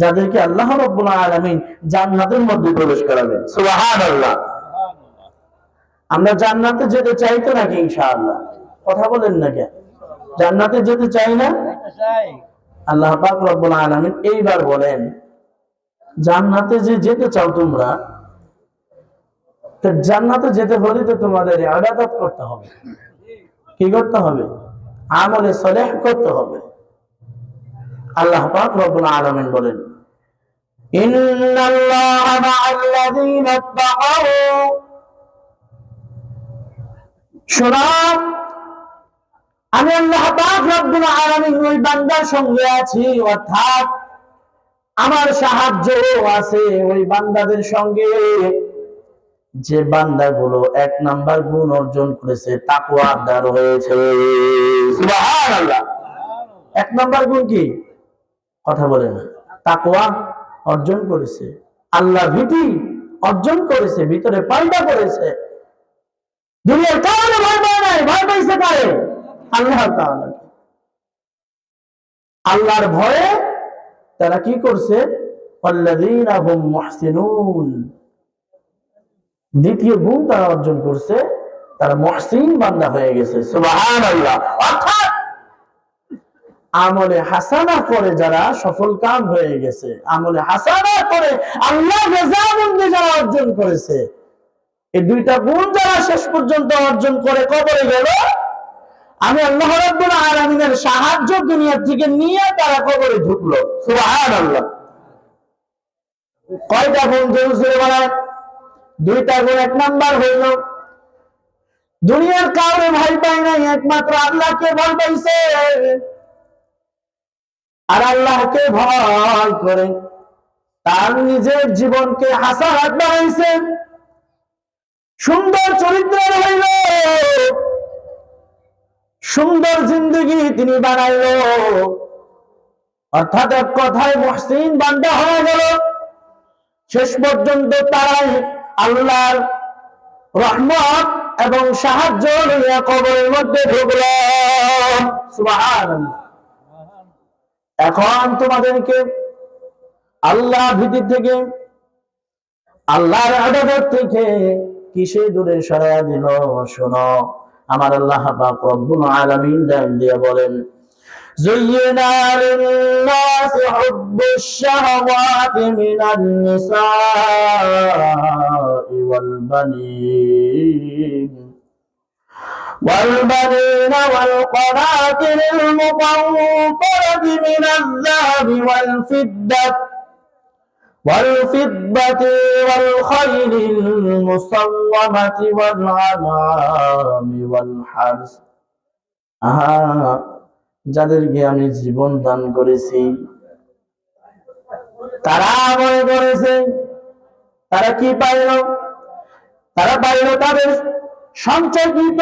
যাদেরকে আল্লাহ রাব্বুল আলামিন জান্নাতের মধ্যে প্রবেশ করাবেন। সুবহানাল্লাহ। আমরা জান্নাতে যেতে চাই তো নাকি ইনশাআল্লাহ? কথা বলেন না কেন? জান্নাতে যেতে চাই না? আল্লাহ পাক রব্বুল আলামিন এইবার বলেন, জান্নাতে যে যেতে চাও তোমরা, তো জান্নাতে যেতে হলে তো তোমাদের ইবাদত করতে হবে। কি করতে হবে? আমলে সালেহ করতে হবে। আল্লাহ পাক রব্বুল আলামিন বলেন, ইন্নাল্লাহা মা'আল্লাযীনা ইত্তাকাউ, শোনো, আমি আল্লাহ পাক রব্বুল আলামিন ওই বান্দার সঙ্গে আছি, অর্থাৎ আমার সাহায্য আছে ওই বান্দাদের সঙ্গে যে বান্দাগুলো 1 নাম্বার গুণ অর্জন করেছে, তাকওয়াদার হয়েছে। সুবহানাল্লাহ। 1 নাম্বার গুণ কি? কথা বলে না। তাকওয়া অর্জন করেছে, আল্লাহ ভীতি অর্জন করেছে, ভিতরে পয়দা করেছে। দুনিয়ার কারণে ভয় পায় নাই, ভয় পাইছে কারে? আল্লাহ তাআলা। আল্লাহর ভয়ে তারা কি করছে? আল্লাযীনা হুম মুহসিনুন। দ্বিতীয় গুণ তারা অর্জন করছে, তারা মুহসিন বান্দা হয়ে গেছে। সুবহানাল্লাহ। অর্থাৎ আমলে হাসানা করে যারা সফল কাম হয়ে গেছে, আমলে হাসানা করে আল্লাহ রেজামন্দি যারা অর্জন করেছে, এই দুইটা গুণ যারা শেষ পর্যন্ত অর্জন করে কবরে গেল, আমি আল্লাহ রাব্বুল আলামিনের সাহায্য দুনিয়া থেকে নিয়ে তারা কবরে ঢুকলো। সুবহানাল্লাহ। কয়টা গুণ জোরে বলেন? 2টা গুণ। 1 নাম্বার হইল দুনিয়ার কাউরে ভয় পায় নাই, একমাত্র আল্লাহকে ভয় পাইছে। আর আল্লাহকে ভয় করে তার নিজের জীবনকে হাসানাত বানাইছে, সুন্দর চরিত্রের হইল, সুন্দর জিন্দগি তিনি বানাইল। অর্থাৎ এক কথায় মুহসিন বান্দা হয়ে গেল। শেষ পর্যন্ত তারাই আল্লাহর রহমত এবং সাহায্য নিয়ে কবরের মধ্যে ঢুকল। সুবহানাল্লাহ। এখন তোমাদেরকে আল্লাহ ভীতি থেকে, আল্লাহর ইবাদত থেকে কিসে দূরে সরাইয়া দিল? শোনো, আমার আল্লাহ পাক রব্বুল আলামিন ডাক দিয়ে বলেন, যুয়িনা লিন-নাসি হুব্বুশ শাহাওয়াতি মিনান নিসাই ওয়াল বানিন والبنين والقناطر المقنطرة من الذهب والفضة والخيل المسومة والأنعام والحرث। যাদেরকে আমি জীবন দান করেছি তারা মনে করেছে তারা কি পাইল? তারা পাইল তাদের সঞ্চয়কৃত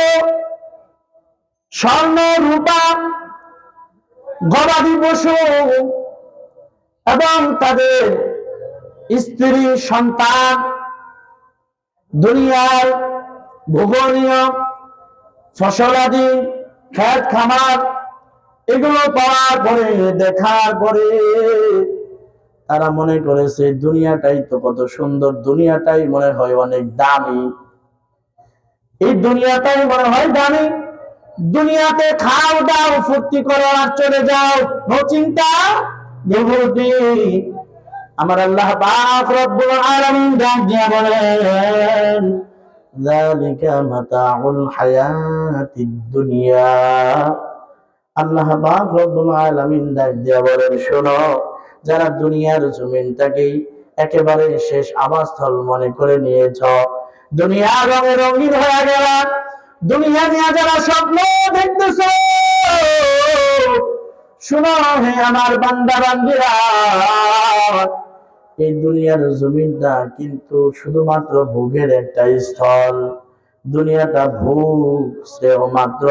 স্বর্ণ, রূপা, গবাদি পশু এবং তাদের স্ত্রী, সন্তান, দুনিয়ার ভোগনীয় ফসলাদি, ক্ষেত খামার, এগুলো পাওয়ার পরে, দেখার পরে তারা মনে করেছে দুনিয়াটাই তো কত সুন্দর, দুনিয়াটাই মনে হয় অনেক দামি, এই দুনিয়াটাই মনে হয় দামি, দুনিয়াতে খাও দাও ফুর্তি করো আর চলে যাও, নো চিন্তা বিভূতি। আমার আল্লাহ পাক রব্বুল আলামিন ডাক দিয়ে বলেন, যালিকা মাতাউল হায়াতিদ দুনিয়া। আল্লাহ পাক রব্বুল আলামিন ডাক দিয়ে বলেন, শোনো, যারা দুনিয়ার জমিনটাকে একেবারে শেষ আবাসস্থল মনে করে নিয়েছ, দুনিয়া রঙে রঙিন হয়ে গেল, দুনিয়া নিয়ে যারা স্বপ্ন দেখতেছ, শোনো হে আমার বান্দা বান্দীরা, এই দুনিয়ার জমিনটা কিন্তু শুধুমাত্র ভোগের একটা স্থল। দুনিয়াটা ভোগ শ্রেয় মাত্র,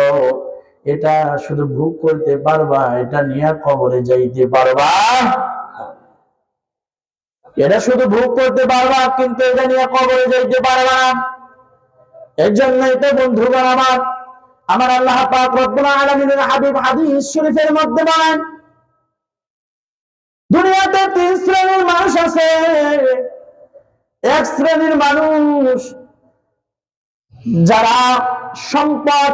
এটা শুধু ভোগ করতে পারবা, এটা নিয়ে কবরে যাইতে পারবা, এটা শুধু ভোগ করতে পারবা, কিন্তু এটা নিয়ে কবরে যাইতে পারবা না। এর জন্যই তো বন্ধুগণ আমার আল্লাহ পাক রব্বুল আলামিনের হাবিব হাদিস শরীফের মধ্যে বলেন, দুনিয়াতে তিন শ্রেণীর মানুষ আছে। এক শ্রেণীর মানুষ যারা সম্পদ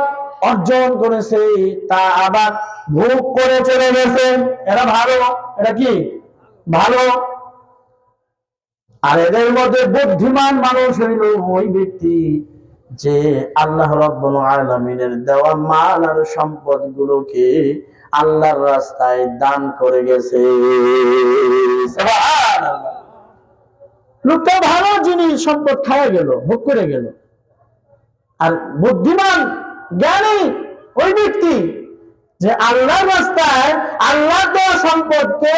অর্জন করেছে তা আবার ভোগ করে চলে গেছে, এরা ভালো। এটা কি ভালো? আর এদের মধ্যে বুদ্ধিমান মানুষ হইল ওই ব্যক্তি যে আল্লাহ রাব্বুল আলামিনের দেওয়া মাল আর সম্পদ গুলোকে আল্লাহর রাস্তায় দান করে গেছে। সুবহানাল্লাহ। লোকটা ভালো জিনিস সম্পদ খাওয়া গেল, ভোগ করে গেল। আর বুদ্ধিমান জ্ঞানী ওই ব্যক্তি যে আল্লাহর রাস্তায় আল্লাহ দেওয়া সম্পদকে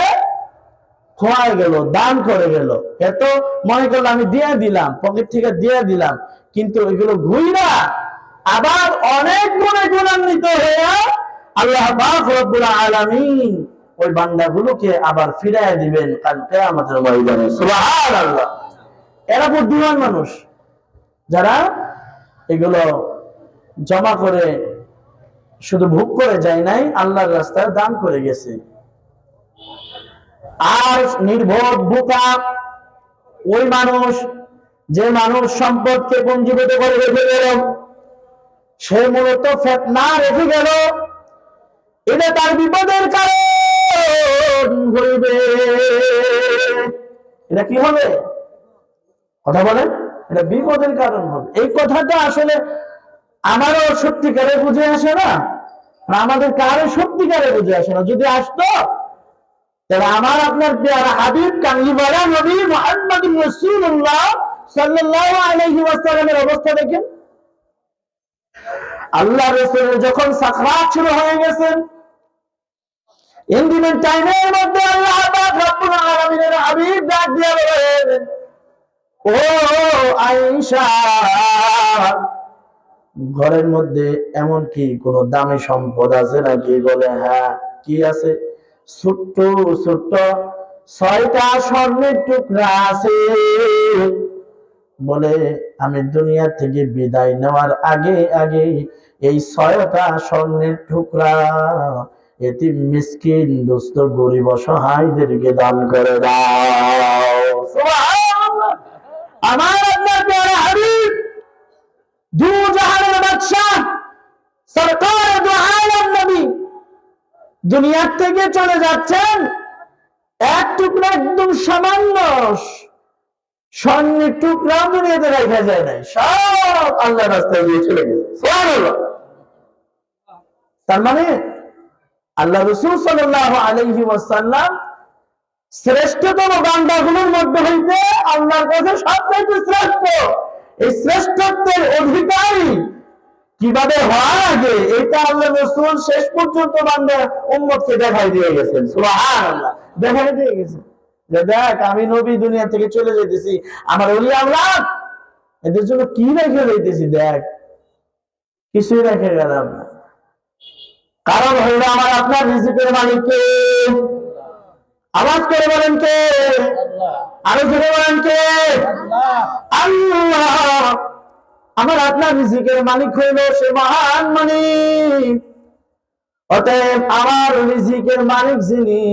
খোয়াই গেল, দান করে গেল। এত মনে করলো আমি দিয়ে দিলাম, পকেট থেকে দিয়ে দিলাম, কিন্তু ওইগুলো ঘুইরা আবার অনেক গুণে গুণান্বিত হয়ে আল্লাহ পাক রব্বুল আলামিন ওই বান্দাগুলোকে আবার ফিরাইয়া দিবেন কাল কিয়ামতের ময়দানে। সুবহানাল্লাহ। এরা বুদ্ধিমান মানুষ যারা এগুলো জমা করে শুধু ভোগ করে যায় নাই, আল্লাহর রাস্তায় দান করে গেছে। আর নির্বোধ বোকা ওই মানুষ যে মানুষ সম্পদকে পুঞ্জীভূত করে রেখে গেল, সে মূলত ফিতনা রেখে গেল, এটা তার বিপদের কারণ হইবে। এটা কি হবে? কথা বলেন, এটা বিপদের কারণ হবে। এই কথাটা আসলে আমারও সত্যিকারে বুঝে আসে না, আমাদের কারো সত্যিকারে বুঝে আসে না। যদি আসতো তাহলে আমার আপনার পেয়ারা হাবিব কামলিওয়ালা নবী মুহাম্মদুর রাসূলুল্লাহ সাল্লাল্লাহু আলাইহি ওয়াসাল্লামের অবস্থা দেখেন। আল্লাহ রাসূল যখন সাকরাত শুরু হয়ে গেছেন, ইন্ডিমেন্ট টাইমের মধ্যে আল্লাহ পাক রব্বুল আলামিনের হাবিব ডাক দিয়ে বলেন, ও আয়েশা, ঘরের মধ্যে এমন কি কোন দামি সম্পদ আছে নাকি? বলে হ্যাঁ। কি আছে? ছোট্ট ছোট্ট 6টা স্বর্ণের টুকরা আছে। বলে আমি দুনিয়া থেকে বিদায় নেওয়ার আগে আগে এই 6টা স্বর্ণের টুকরা এতিম মিসকিন দুস্থ গরিব অসহায়দেরকে দান করে দাও। সুবহানাল্লাহ। আমার আপনার প্যারা হাবিব দু জাহানের বাদশা সরকার দু আলম নবী দুনিয়া থেকে চলে যাচ্ছেন, এক টুকরা একদম সামান্য স্বর্ণের টুকরা দুনিয়াতে রাখা যায় নাই, সব আল্লাহর রাস্তায় দিয়ে চলে গেছে। সুবহানাল্লাহ। তার মানে আল্লাহ রাসূল সাল্লাল্লাহু আলাইহি ওয়াসাল্লাম শ্রেষ্ঠতম বান্দাগুলোর মধ্যে হইতে আল্লাহর কাছে সবচেয়ে শ্রেষ্ঠ। এই শ্রেষ্ঠত্বের অধিকারী কিভাবে হওয়া লাগে এটা আল্লাহ রাসূল শেষ পর্যন্ত বান্দা উম্মতকে দেখাই দিয়ে গেছেন। সুবহানাল্লাহ। দেখাই দিয়ে গেছেন যে দেখ আমি নবী দুনিয়া থেকে চলে যেতেছি, আমার ওলি আওলাদ এদের জন্য কি রেখে যাইতেছি, দেখ কিছুই রেখে গেলাম না। কারণ হইল আমার আপনার রিজিকের মালিক কে? আওয়াজ করে বলেন কে? আরো জোরে বলেন কে? আল্লাহ। আমার আপনার রিজিকের মালিক হইল সে মহান মালিক। অতএব আমার রিজিকের মালিক যিনি,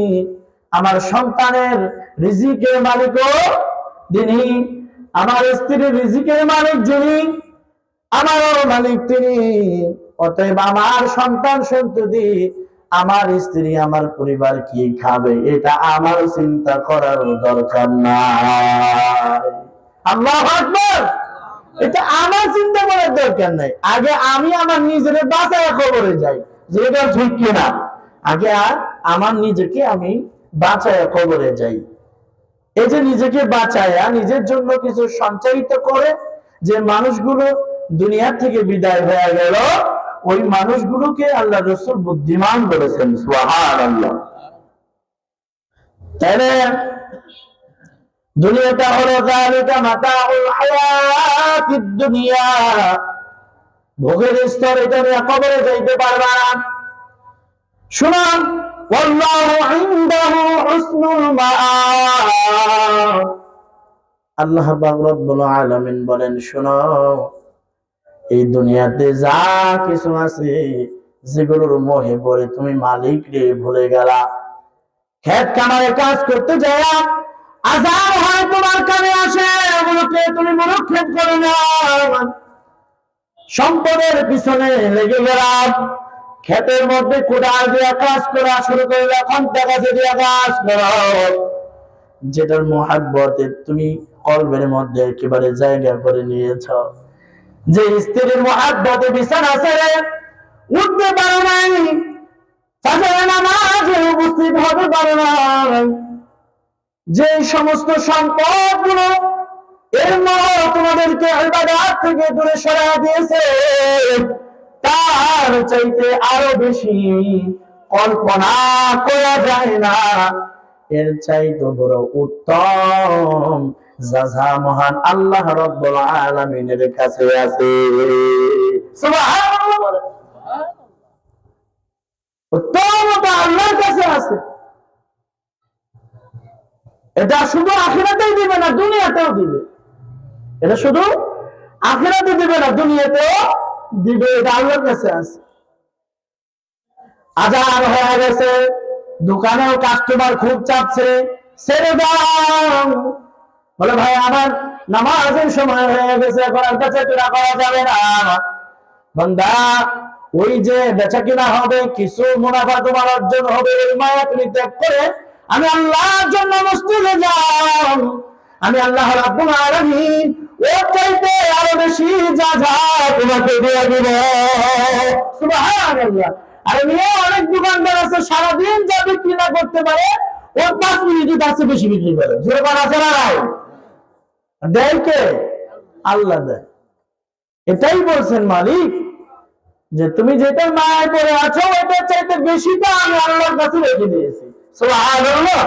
আমার সন্তানের রিজিকের মালিকও তিনি, আমার স্ত্রীর রিজিকের মালিক যিনি, আমারও মালিক তিনি। অতএব আমার সন্তান সন্ততি, আমার স্ত্রী, আমার পরিবার কি খাবে এটা আমার চিন্তা করার দরকার নাই। আল্লাহু আকবার। এটা আমার চিন্তা করার দরকার নাই। আগে আমি আমার নিজের বাঁচায় খবরে যাই যে এটা ঠিক কিনা। আগে আমার নিজেকে আমি বাঁচায় খবরে যাই। এই যে নিজেকে বাঁচায়া নিজের জন্য কিছু সঞ্চয়িত করে যে মানুষগুলো দুনিয়া থেকে বিদায় হয়ে গেল, ওই মানুষগুলোকে আল্লাহ রাসূল বুদ্ধিমান বলেছেন। সুবহানাল্লাহ। তাহলে দুনিয়াটা হলো যালিকা মাতাউল হায়াতিদ দুনিয়া, ভোগের স্তর। এটা নিয়ে কবরে যাইতে পারবা না। শুনুন, ওয়াল্লাহু ইনদাহু হুসনুল মাআব। আল্লাহ রাব্বুল আলামিন বলেন, শুনো, এই দুনিয়াতে যা কিছু আছে যেগুলোর মোহে পড়ে তুমি মালিক রে ভুলে গেলা, ক্ষেত খামারে কাজ করতে যায় আযাব হয় তোমার কানে আসে, ওগুলোকে তুমি মনোক্ষেপ করো না। সম্পদের পিছনে লেগে গেলাম, ক্ষেতের মধ্যে কোদাল দিয়ে কাজ করা শুরু করে, এখন টাকা দিয়ে কাজ করো, যেটার মহাব্বতে তুমি কলবের মধ্যে একেবারে জায়গা করে নিয়েছ। যে স্ত্রীর মহাব্বতে বিছানা ছেড়ে উঠতে পারো নাই, ফাজরের নামাজে উপস্থিত হতে পারো নাই, যে সমস্ত সম্পদ গুলো এর মধ্যে তোমাদেরকে ইবাদত থেকে দূরে সরিয়ে দিয়েছে, তার চাইতে আরো বেশি কল্পনা করা যায় না, এর চাইতে বড় উত্তম যাজা মহান আল্লাহ রাব্বুল আলামিনের কাছে আছে। সুবহানাল্লাহ, উত্তমতা আল্লাহর কাছে আছে। এটা শুধু আখিরাতেই দিবে না, দুনিয়াতেও দিবে। এটা শুধু আখিরাতে দিবে না, দুনিয়াতেও দিবে। এটা আল্লাহর কাছে আছে। আজান হয়ে গেছে, দোকানেও কাস্টমার খুব চাপছে, ছেড়ে দাও। বলে ভাই আমার নামাজের সময় হয়ে গেছে, এখন আর বেচা কিনা করা যাবে না। বান্দা, ওই যে বেচা কিনা হবে, কিছু মুনাফা তোমার অর্জন হবে, ওই মায়া তুমি ত্যাগ করে আমি আল্লাহর জন্য মসজিদে যাও। আমি আল্লাহ রাব্বুল আলামিন ওর চাইতে আরো বেশি যাজা তোমাকে দিয়ে দিব। সুবহানাল্লাহ। আর মেয়ে অনেক দোকানদার আছে, সারাদিন যা বিক্রি না করতে পারে, ওর 5 মিনিটে তার চেয়ে বেশি বিক্রি করে। যেরকম আছে না নাই? দেয় কে? আল্লাহ দেয়। এটাই বলছেন মালিক, যে তুমি যেটা মায়ায় পড়ে আছো ওইটার চাইতে বেশিটা আমি আল্লাহর কাছে রেখে দিয়েছি। সুবহানাল্লাহ।